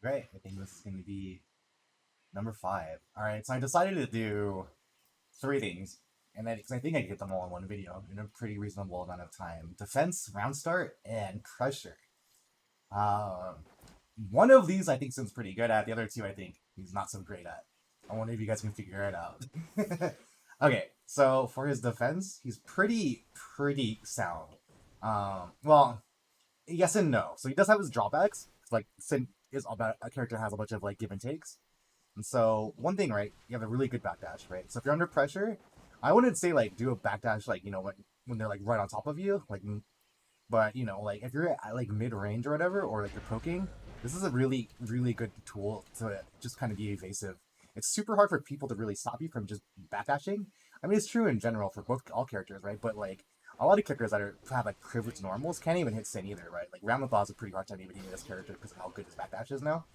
Great. I think this is going to be number 5. All right, so I decided to do 3 things, and then because I think I can get them all in one video in a pretty reasonable amount of time: defense, round start, and pressure. Um, one of these I think Sim's pretty good at. The other two I think he's not so great at. I wonder if you guys can figure it out. Okay, so for his defense, he's pretty sound. Well, yes and no. So he does have his drawbacks. Like Sim is about a character has a bunch of like give and takes. And so one thing, right? You have a really good backdash, right? So if you're under pressure, I wouldn't say like do a backdash like when they're like right on top of you, like but like if you're at like mid range or whatever, or like you're poking, this is a really good tool to just kind of be evasive. It's super hard for people to really stop you from just backdashing. I mean, it's true in general for both all characters, right? But like a lot of characters that have like privileged normals can't even hit Sin either, right? Like Ramathal is a pretty hard time even hitting this character because of how good his backdash is now.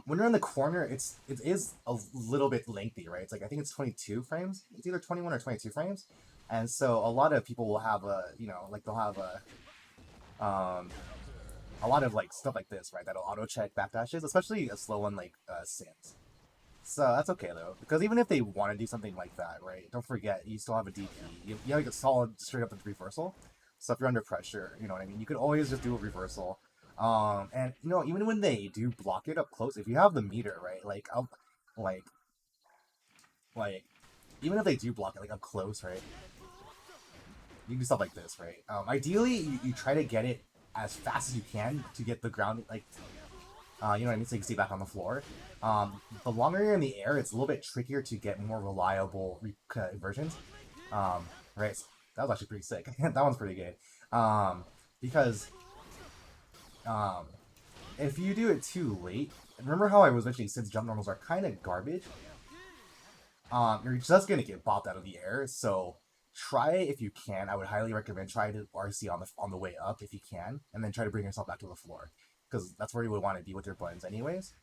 When you're in the corner, it is a little bit lengthy, right? It's like I think it's 22 frames. It's either 21 or 22 frames, and so a lot of people will have like they'll have a lot of like stuff like this, right? That'll auto check backdashes, especially a slow one like Sims. So that's okay though, because even if they want to do something like that, right? Don't forget you still have a DP. You have like a solid straight up reversal. So if you're under pressure, you know what I mean. You could always just do a reversal. And even when they do block it up close, if you have the meter, right? Like, like, even if they do block it like up close, right? You can do stuff like this, right? Ideally, you try to get it as fast as you can to get the ground, like, you know what I mean? So you can see back on the floor. The longer you're in the air, it's a little bit trickier to get more reliable inversions. Right? So that was actually pretty sick. That one's pretty good. Because um, if you do it too late, remember how I was mentioning since jump normals are kind of garbage, you're just gonna get bopped out of the air. So try if you can. I would highly recommend try to RC on the way up if you can, and then try to bring yourself back to the floor because that's where you would want to be with your buttons anyways.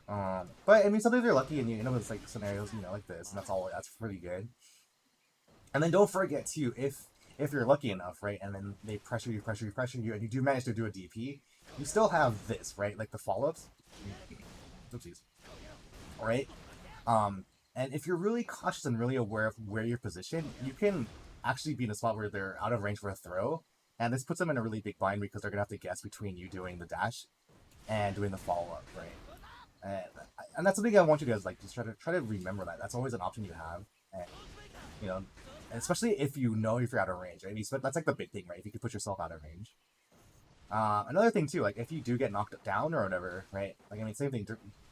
But I mean, sometimes you're lucky, and it's like scenarios, like this, and that's all. That's pretty good. And then don't forget too, if you're lucky enough, right, and then they pressure you, and you do manage to do a DP, you still have this, right, like the follow-ups. Oopsies. Right? And if you're really cautious and really aware of where you're positioned, you can actually be in a spot where they're out of range for a throw, and this puts them in a really big bind because they're gonna have to guess between you doing the dash and doing the follow-up, right? And, and that's something I want you guys like just try to remember that that's always an option you have, and you know, especially if if you're out of range. Right? That's like the big thing, right? If you can put yourself out of range. Another thing too, like if you do get knocked down or whatever, right? Like I mean, same thing.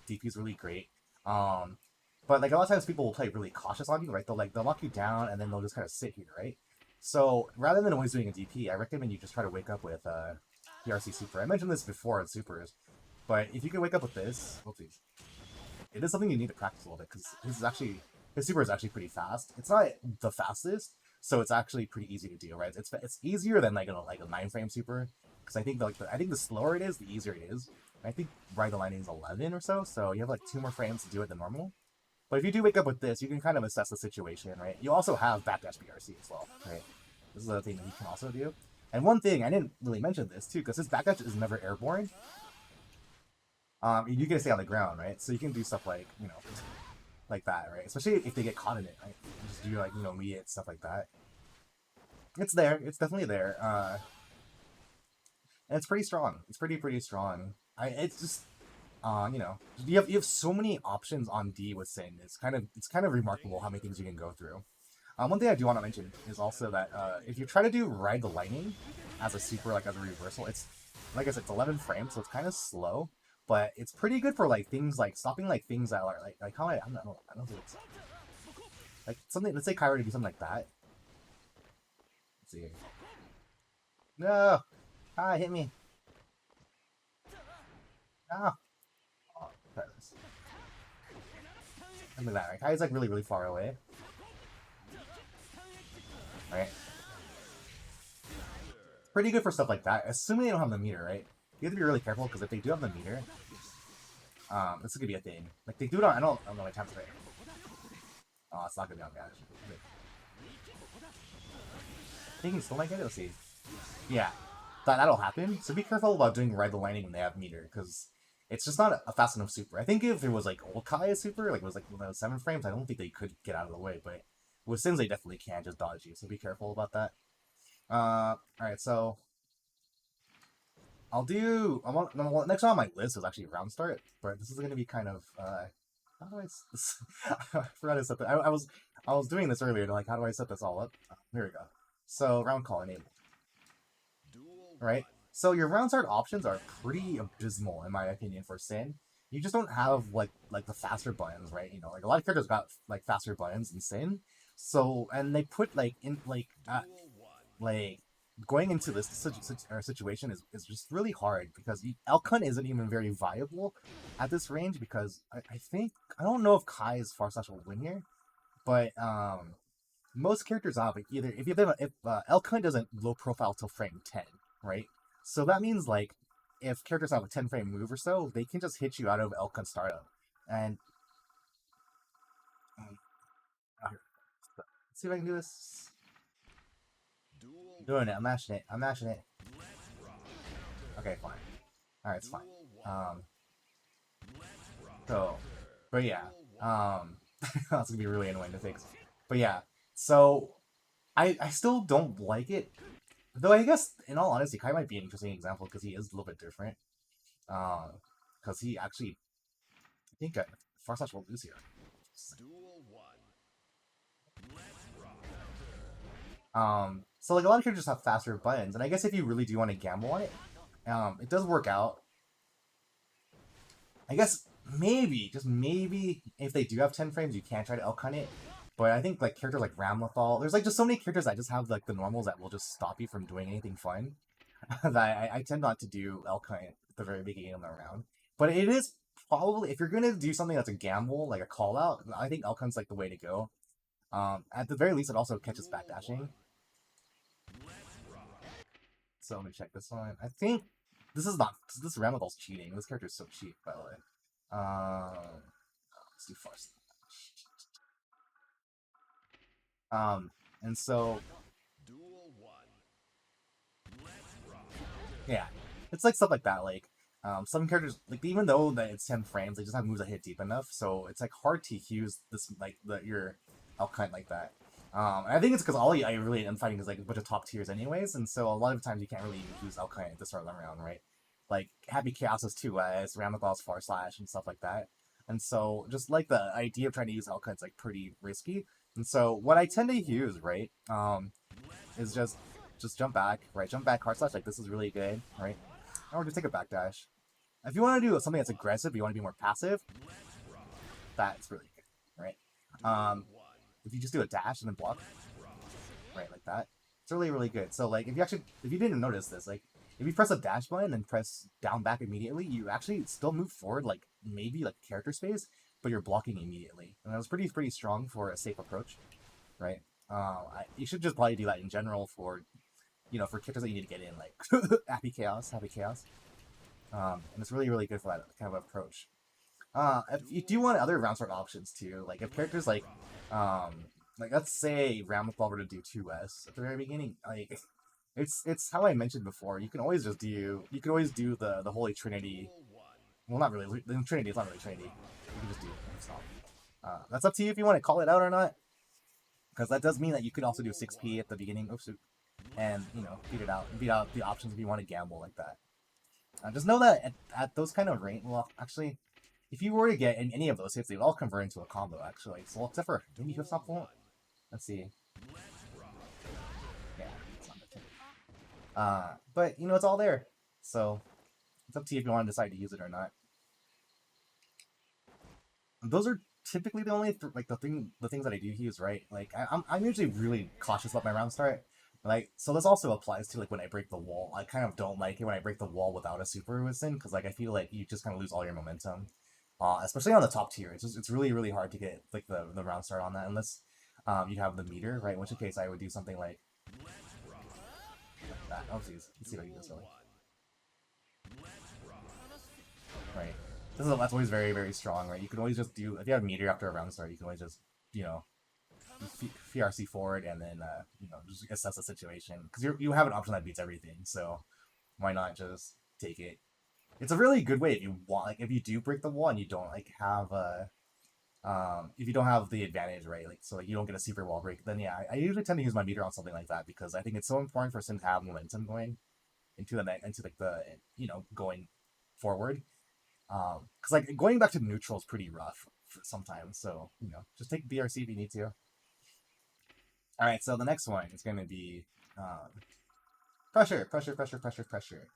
DP is really great. Um, but like a lot of times people will play really cautious on you, right? They'll knock you down and then they'll just kind of sit here, right? So rather than always doing a DP, I recommend you just try to wake up with PRC Super. I mentioned this before in Supers, but if you can wake up with this, whoopsies, it is something you need to practice a little bit because his super is actually pretty fast. It's not the fastest, so it's actually pretty easy to do. Right? It's easier than like a 9 frame super because I think the slower it is, the easier it is. I think Ride the Lightning is 11 or so, so you have like 2 more frames to do it than normal. But if you do wake up with this, you can kind of assess the situation, right? You also have backdash BRC as well, right? This is a thing that you can also do. And one thing I didn't really mention this too, because his backdash is never airborne. You can stay on the ground, right? So you can do stuff like like that, right? Especially if they get caught in it, right? Just do like immediate stuff like that. It's there. It's definitely there. And it's pretty strong. It's pretty strong. It's just you have so many options on D with Sin. It's kind of remarkable how many things you can go through. One thing I do want to mention is also that if you try to do Ride the Lightning as a super, like as a reversal, it's like I said, it's 11 frames, so it's kind of slow, but it's pretty good for like things like stopping like things that are like how I don't think it's like something. Let's say Kyra to do something like that. Let's see. No, hit me. No. Oh, try this. Something like that. Right? Kai's like really far away. Right. Pretty good for stuff like that. Assuming they don't have the meter, right? You have to be really careful because if they do have the meter, this is gonna be a thing. Like they do it on. I don't know my time's right. Oh, it's not gonna be on Gash. I think he still might get it. Let's see. Yeah, that'll happen. So be careful about doing Ride the Lightning when they have meter, because It's just not a fast enough super. I think if it was like old Kai's super, like it was like 7 frames, I don't think they could get out of the way. But with Sims, they definitely can just dodge you, so be careful about that. Alright, so I'll do. Next on my list is actually round start, but this is going to be kind of. How do I? I forgot to set that. I was doing this earlier. Like, how do I set this all up? Here we go. So round call enabled. Right. So your round start options are pretty abysmal in my opinion for Sin. You just don't have like the faster buttons, right? You know, like a lot of characters got like faster buttons in Sin. So and they put like in like going into this situation is just really hard because Elkhunt isn't even very viable at this range because I think I don't know if Kai's Far Slash will win here, but most characters have like, either if Elkhunt doesn't low profile till frame 10, right? So that means like if characters have a 10 frame move or so, they can just hit you out of Elkhunt startup. And let's see if I can do this. Doing it. I'm mashing it. I'm mashing it. Okay, fine. Alright, it's fine. So, but yeah. That's gonna be really annoying to fix. But yeah, so I still don't like it. Though I guess, in all honesty, Kai might be an interesting example because he is a little bit different. Because he actually, I think Far Slash will lose here. So like a lot of characters have faster buttons, and I guess if you really do want to gamble on it, it does work out. I guess maybe, just maybe, if they do have 10 frames, you can try to Elkhunt it. But I think like characters like Ramlethal, there's like just so many characters that just have like the normals that will just stop you from doing anything fun. that I tend not to do Elkhunt at the very beginning of the round. But it is probably, if you're gonna do something that's a gamble, like a call out, I think Elkhunt's like the way to go. At the very least, it also catches backdashing. So let me check this one. I think this is not, this Ramlethal's cheating. This character is so cheap, by the way. Let's do Farce. And so yeah, it's like stuff like that. Like some characters, like even though that it's 10 frames, they just have moves that hit deep enough, so it's like hard to use this like your Elkhunt like that. I think it's because all I really am fighting is like a bunch of top tiers anyways, and so a lot of times you can't really use Elkhunt at the start of the round, right? Like Happy Chaos is 2S, Ramaghal's Far Slash and stuff like that. And so just like the idea of trying to use Elkhunt is like pretty risky. And so what I tend to use, right, is just jump back, right? Jump back, hard slash, like this is really good, right? Or just take a backdash. If you want to do something that's aggressive, you want to be more passive, that's really good, right? If you just do a dash and then block, right, like that, it's really, really good. So like, if you didn't notice this, like, if you press a dash button and press down back immediately, you actually still move forward, like, maybe like character space, but you're blocking immediately. And that was pretty strong for a safe approach, right? You should just probably do that in general for, you know, for characters that you need to get in, like Happy Chaos. And it's really, really good for that kind of approach. If you do want other round start options too, like if characters like let's say Ramlethal were to do 2S at the very beginning, like it's how I mentioned before. You can always do the Holy Trinity. Well, not really. The Trinity is not really Trinity. You can just do stop. That's up to you if you want to call it out or not, because that does mean that you could also do 6P at the beginning. Oops, and you know beat out the options if you want to gamble like that. Just know that at those kind of range, well, actually, if you were to get in any of those hits, they would all convert into a combo, actually. So, except for, maybe Hip Stop won't? Let's see. Yeah, it's not but, you know, it's all there. So, it's up to you if you want to decide to use it or not. Those are typically the only, like, the things that I do use, right? Like, I'm usually really cautious about my round start. Like, so this also applies to, like, when I break the wall. I kind of don't like it when I break the wall without a super within, because, like, I feel like you just kind of lose all your momentum. Especially on the top tier, it's really, really hard to get, like, the round start on that, unless you have the meter, right? In which case I would do something like that. Oh, geez. Let's see if I can do this really. Right. That's always very, very strong, right? You can always just do, if you have meter after a round start, you can always just, you know, FRC forward and then, you know, just assess the situation. Because you have an option that beats everything, so why not just take it? it's a really good way if you want, like, if you do break the wall and you don't like have if you don't have the advantage, right? Like, so like you don't get a super wall break, then yeah, I usually tend to use my meter on something like that because I think it's so important for Sim to have momentum going into the into like the going forward. Because like going back to neutral is pretty rough for sometimes. So just take BRC if you need to. All right, so the next one is going to be pressure, pressure, pressure, pressure, pressure.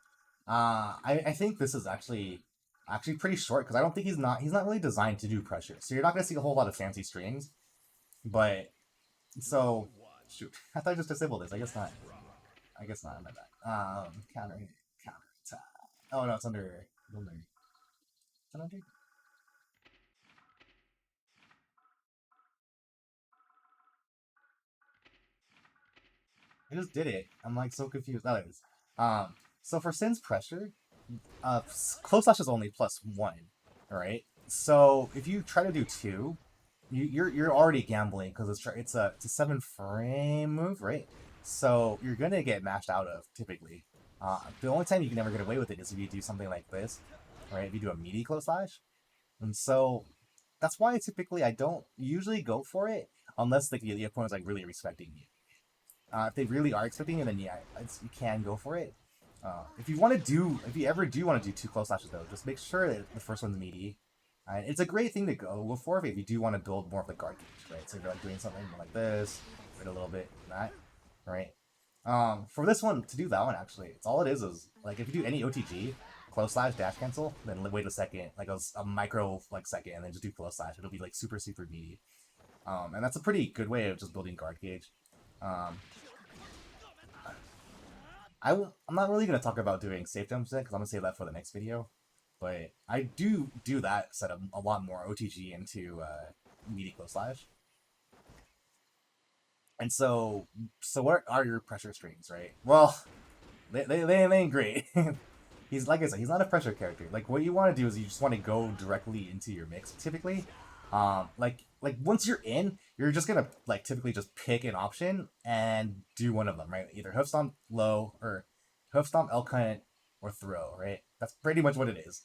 I think this is actually pretty short because I don't think he's not really designed to do pressure. So you're not going to see a whole lot of fancy strings. But so shoot, I thought I just disabled this. I guess not. I guess not. My bad. Counter hit, counter attack. Oh no, it's under. Is it under? I just did it. I'm like so confused. That is. So for Sin's pressure, close slash is only +1, right? So if you try to do 2, you're already gambling because it's a 7 frame move, right? So you're gonna get mashed out of typically. The only time you can ever get away with it is if you do something like this, right? If you do a meaty close slash, and so that's why typically I don't usually go for it unless the opponent's like really respecting you. If they really are expecting it, then yeah, you can go for it. If you ever do want to do 2 close slashes though, just make sure that the first one's meaty. It's a great thing to go for if you do want to build more of the guard gauge, right? So if you're like doing something like this, wait a little bit, that, right? For this one, to do that one actually, it's all it is like if you do any OTG, close slash dash cancel, then wait a second, like a micro like second, and then just do close slash. It'll be like super super meaty. And that's a pretty good way of just building guard gauge. Um, I'm not really gonna talk about doing safe jumps yet because I'm gonna save that for the next video. But I do that set up a lot more OTG into meaty close slash. And so what are your pressure strings, right? Well, they ain't great. He's like I said, he's not a pressure character. Like what you want to do is you just want to go directly into your mix typically. Like once you're in, you're just gonna like typically just pick an option and do one of them, right? Either hoof stomp low or hoof stomp elk hunt or throw, right? That's pretty much what it is.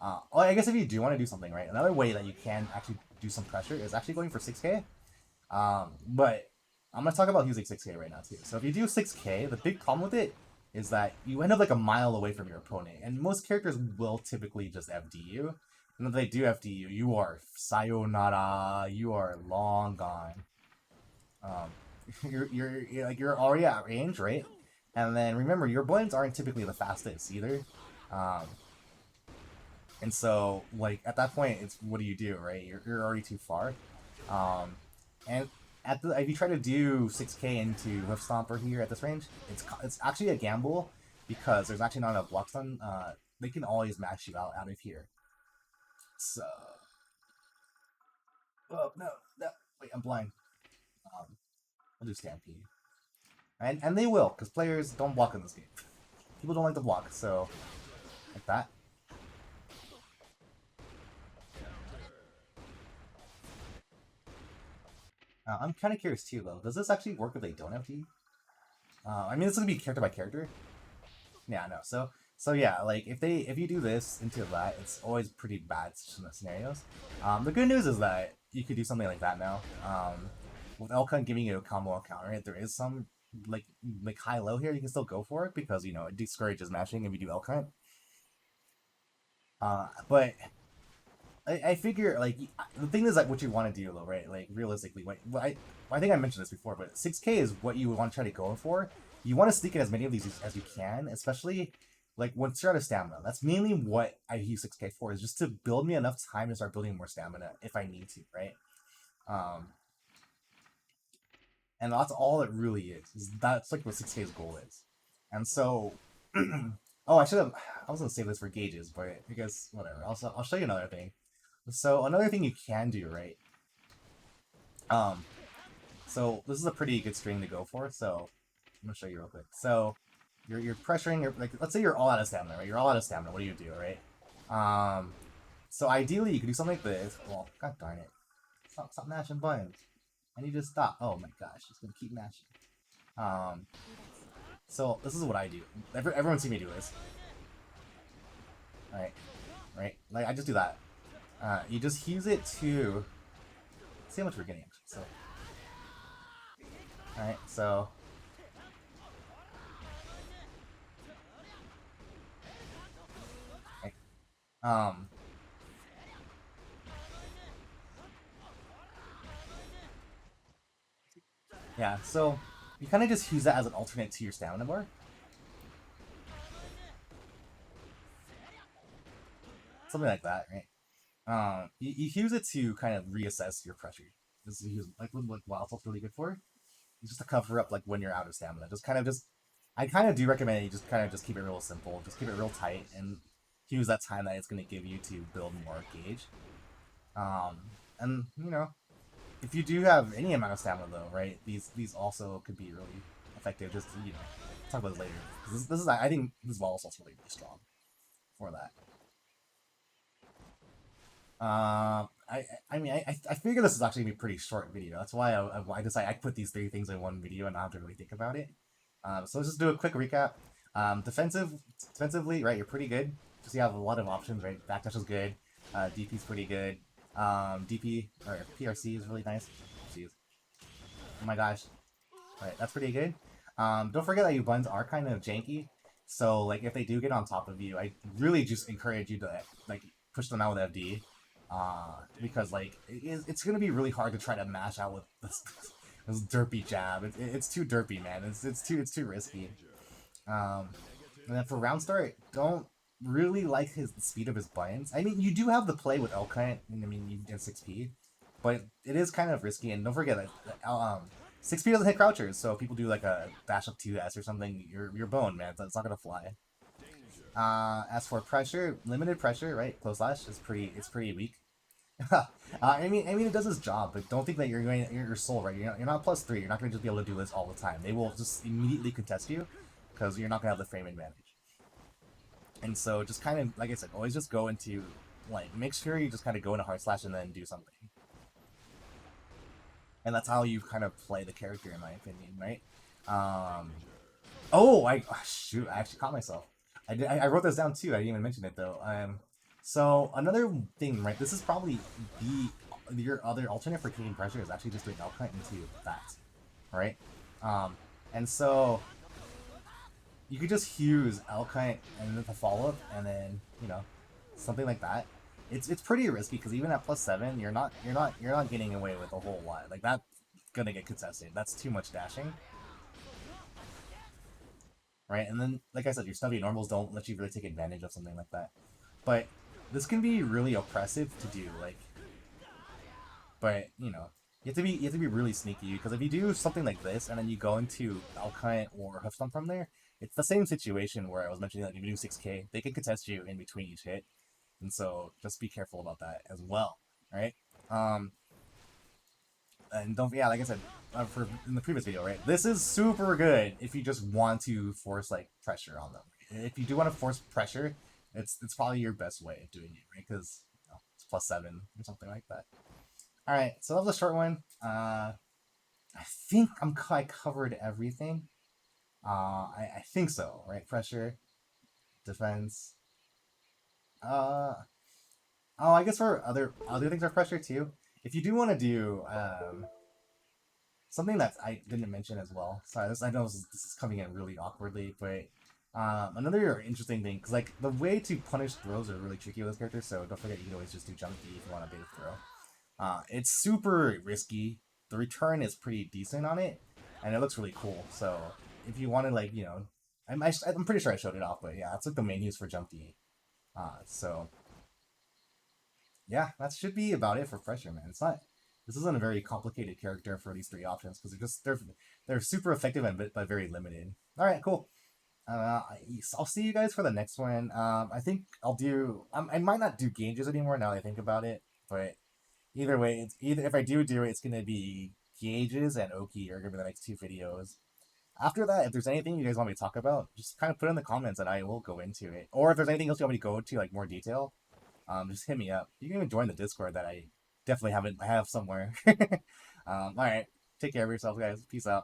Well, I guess if you do want to do something, right, another way that you can actually do some pressure is actually going for 6K. But I'm gonna talk about using 6K right now too. So if you do 6K, the big problem with it is that you end up like a mile away from your opponent, and most characters will typically just FD you. And if they do FD you, you are sayonara. You are long gone. Um, you're already at range, right? And then remember, your blends aren't typically the fastest either. Um, and so like at that point, it's what do you do, right? You're already too far. Um, and if you try to do 6K into Hoof Stomper here at this range, it's actually a gamble because there's actually not enough blocks on. They can always mash you out of here. So, oh no, wait, I'm blind. I'll do Stampede, and they will because players don't block in this game. People don't like to block, so like that. I'm kind of curious too, though. Does this actually work if they don't FD? I mean, it's gonna be character by character. Yeah, no. So yeah, like if you do this into that, it's always pretty bad scenarios. The good news is that you could do something like that now. With Elkhunt giving you a combo counter, right, there is some like high low here. You can still go for it because it discourages mashing if you do Elkhunt. But I figure like the thing is like what you want to do though, right? Like realistically, I think I mentioned this before, but 6K is what you want to try to go for. You want to sneak in as many of these as you can, especially like once you're out of stamina. That's mainly what I use 6K for, is just to build me enough time to start building more stamina if I need to, right? Um, and that's all it really is that's like what 6K's goal is. And so, oh, I was gonna save this for gauges, but I guess whatever. I'll show you another thing. So another thing you can do, right? Um, so this is a pretty good string to go for. So I'm gonna show you real quick. So you're pressuring your, like, let's say you're all out of stamina, right? You're all out of stamina. What do you do, right? So ideally you could do something like this. Well, god darn it! Stop mashing buttons. I need to stop. Oh my gosh, it's gonna keep mashing. So this is what I do. Everyone see me do this. Alright, right? Like, I just do that. You just use it to... Let's see how much we're getting, actually. So, alright, so... Okay. Yeah, so you kind of just use that as an alternate to your stamina bar. Something like that, right? You use it to kind of reassess your pressure. This is like what Wild Salt's really good for. It's just to cover up like when you're out of stamina. I kind of do recommend you just kind of just keep it real simple. Just keep it real tight and use that time that it's going to give you to build more gauge. Um, and you know, if you do have any amount of stamina though, right? These also could be really effective. Just to, talk about this later. This is I think this Wild Salt's really strong for that. I mean, I figure this is actually gonna be a pretty short video. That's why I decided I put these three things in one video and not have to really think about it. So let's just do a quick recap. Defensively, right? You're pretty good. Just you have a lot of options, right? Backdash is good. DP's pretty good. DP or PRC is really nice. Jeez. Oh my gosh. Right, that's pretty good. Don't forget that your buns are kind of janky. So like if they do get on top of you, I really just encourage you to like push them out with FD. Because like it's gonna be really hard to try to mash out with this derpy jab. It's too derpy, man. It's too risky. Um, and then for round start, don't really like the speed of his buttons. I mean, you do have the play with Elkite. I mean, you get 6P, but it is kind of risky. And don't forget that 6P doesn't hit crouchers, so if people do like a dash up 2S or something, you're boned, man. It's not gonna fly. As for pressure, limited pressure, right? Close slash is pretty weak. I mean, it does its job, but don't think that you're soul, right? You're not +3. You're not gonna just be able to do this all the time. They will just immediately contest you because you're not gonna have the frame advantage. And so, just kind of like I said, always just go into like make sure you just kind of go into hard slash and then do something. And that's how you kind of play the character, in my opinion, right? Shoot, I actually caught myself. I wrote this down too. I didn't even mention it though. So another thing, right? This is probably your other alternate for taking pressure is actually just doing Elkite into that, right? And so you could just use Elkite and then the follow up, and then something like that. It's pretty risky because even at +7, you're not getting away with a whole lot. Like that's gonna get contested. That's too much dashing. Right? And then, like I said, your stubby normals don't let you really take advantage of something like that. But this can be really oppressive to do, like. But you have to be really sneaky because if you do something like this and then you go into Elkite or Hoofstomp from there, it's the same situation where I was mentioning that if you do 6K, they can contest you in between each hit, and so just be careful about that as well, right? And don't, yeah, like I said for in the previous video, right? This is super good if you just want to force like pressure on them. If you do want to force pressure, it's probably your best way of doing it, right? Because it's +7 or something like that. All right, so that was a short one. I think I covered everything. I think so, right? Pressure, defense. Oh, I guess for other things are pressure too. If you do want to do something that I didn't mention as well. Sorry, I know this is coming in really awkwardly, but another interesting thing, because like the way to punish throws are really tricky with this character, so don't forget you can always just do jump D if you want a bait throw. It's super risky. The return is pretty decent on it, and it looks really cool. So if you want to like I'm pretty sure I showed it off, but yeah, that's like the main use for jump D. So yeah, that should be about it for pressure, man. This isn't a very complicated character for these three options because they're super effective but very limited. All right, cool. I'll see you guys for the next one. I think I might not do gauges anymore now that I think about it, but either way, either if I do it, it's gonna be gauges and Oki are gonna be the next two videos. After that, if there's anything you guys want me to talk about, just kind of put in the comments and I will go into it. Or if there's anything else you want me to go into, like more detail, just hit me up. You can even join the Discord that I definitely have somewhere. All right. Take care of yourself, guys. Peace out.